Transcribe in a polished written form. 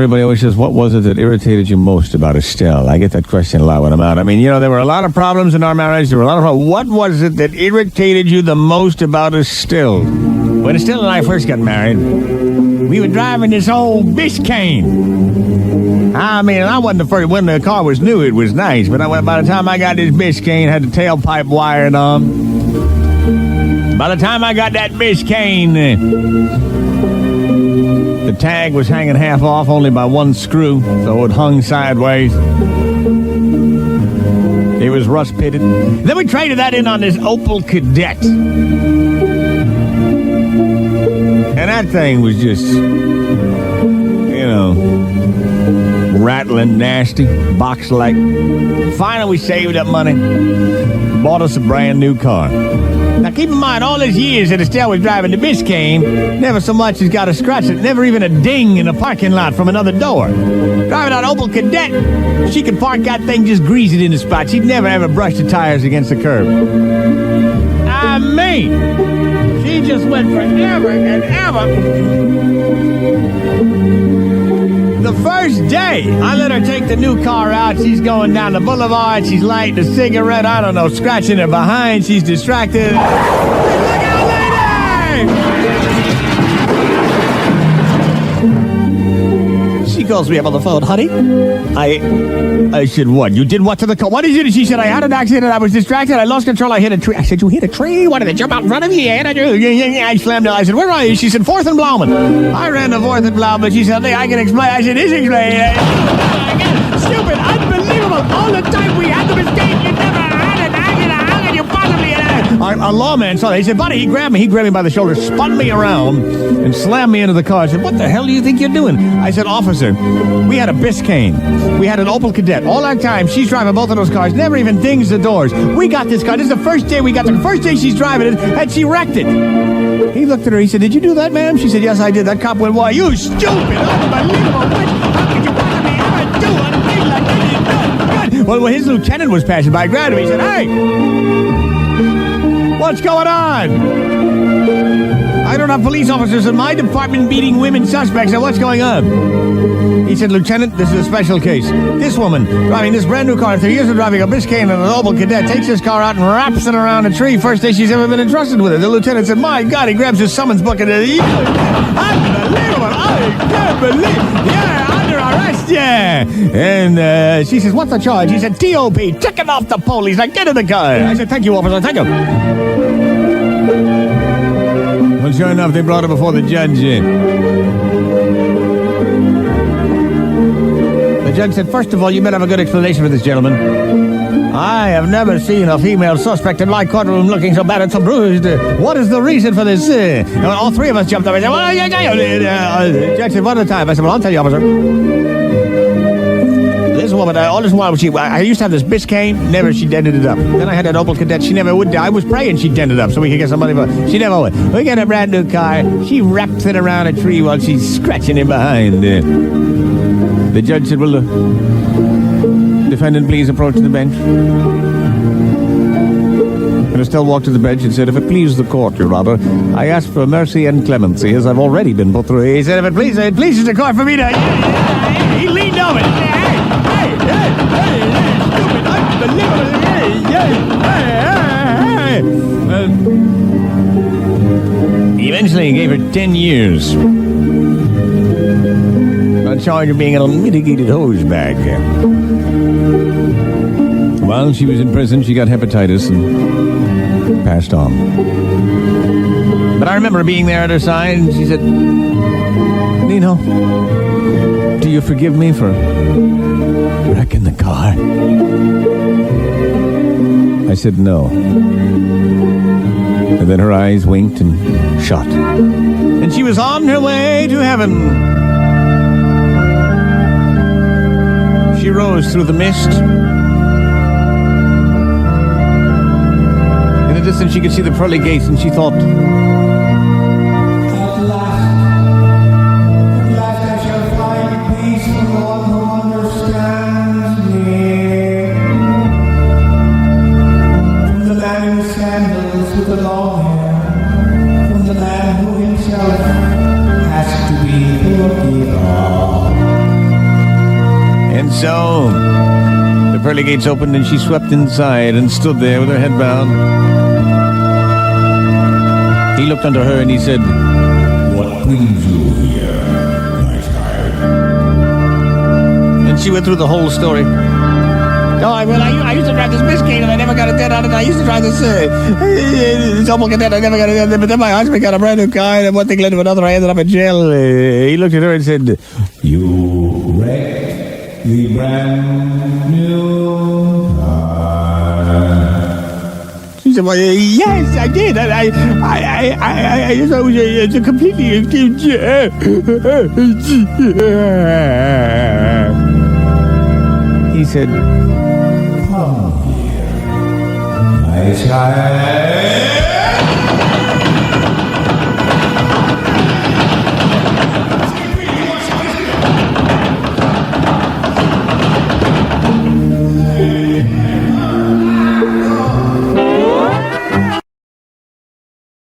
everybody always says, what was it that irritated you most about Estelle? I get that question a lot when I'm out. I mean, there were a lot of problems in our marriage. There were a lot of problems. What was it that irritated you the most about Estelle? When Estelle and I first got married, we were driving this old Biscayne. I mean, I wasn't the first. When the car was new, it was nice. But by the time I got this Biscayne, had the tailpipe wired on. By the time I got that Biscayne, the tag was hanging half off only by one screw, so it hung sideways. It was rust-pitted. Then we traded that in on this Opel Kadett. And that thing was just, rattling, nasty, box-like. Finally, we saved up money, bought us a brand new car. Now, keep in mind, all these years that Estelle was driving the Biscayne, never so much as got a scratch, never even a ding in a parking lot from another door. Driving that Opel Kadett, she could park that thing, just grease it in the spot. She'd never ever brush the tires against the curb. I mean, she just went forever and ever. The first day I let her take the new car out, she's going down the boulevard, she's lighting a cigarette, I don't know, scratching her behind, she's distracted. Look out, lady! She calls me up on the phone, honey. I said, what? You did what to the car? What is it? She said, I had an accident, I was distracted, I lost control, I hit a tree. I said, you hit a tree? What, did it jump out in front of you? I slammed it. I said, where are you? She said, 4th and Blauman. I ran to 4th and Blauman. She said, hey, I can explain. I said, this explain. Stupid, unbelievable. All the time we had the mistake, you never had an accident. How can you possibly have? A lawman saw that. He said, buddy, he grabbed me by the shoulder, spun me around, and slammed me into the car. I said, what the hell do you think you're doing? I said, officer, we had a Biscayne. We had an Opel Kadett. All that time, she's driving both of those cars, never even dings the doors. We got this car. This is the first day we got the first day she's driving it, and she wrecked it. He looked at her. He said, did you do that, ma'am? She said, yes, I did. That cop went, why, you stupid, unbelievable. How could you possibly ever do a thing like that? Well, when his lieutenant was passing by, I grabbed him. He said, hey, what's going on? I don't have police officers in my department beating women suspects. Now, what's going on? He said, Lieutenant, this is a special case. This woman, driving this brand new car after years of driving a Biscayne and an Opel Kadett, takes this car out and wraps it around a tree. First day she's ever been entrusted with it. The lieutenant said, my God, he grabs his summons book and unbelievable. I can't believe. Yeah, under arrest, yeah. And she says, what's the charge? He said, T.O.P., checking off the police. Like, get in the car. I said, thank you, officer, thank you. Well, sure enough, they brought her before the judge. The judge said, first of all, you better have a good explanation for this gentleman. I have never seen a female suspect in my courtroom looking so bad and so bruised. What is the reason for this? All three of us jumped up and said, well, the judge said, one at a time. I said, well, I'll tell you, officer. This woman, all this while, I used to have this Biscayne, never she dented it up. Then I had that Opel Kadett, she never would. I was praying she'd dent it up so we could get some money for it. She never would. We got a brand new car, she wraps it around a tree while she's scratching it behind. The judge said, will the defendant please approach the bench? And Estelle walked to the bench and said, if it pleases the court, Your Honor, I ask for mercy and clemency, as I've already been put through. He said, if it pleases the court for me to... He leaned over. Stupid, unbelievable. Eventually, he gave her 10 years. On charge of being an unmitigated hosebag. While she was in prison, she got hepatitis and passed on. But I remember being there at her side, and she said, Nino, do you forgive me for wrecking the car? I said no. And then her eyes winked and shut. And she was on her way to heaven. She rose through the mist. In the distance she could see the pearly gates, and she thought, And so the pearly gates opened and she swept inside and stood there with her head bowed. He looked under her and he said, "What brings you here, my child?" And she went through the whole story. "Oh, I used to drive this Biscayne and I never got a dent on it. I used to drive this Opel Kadett. I never got a dent. But then my husband got a brand new car and one thing led to another. I ended up in jail." He looked at her and said, "You wrecked the brand new car." She said, "Well, yes, I did. I was a completely..." He said, "Come here, my child."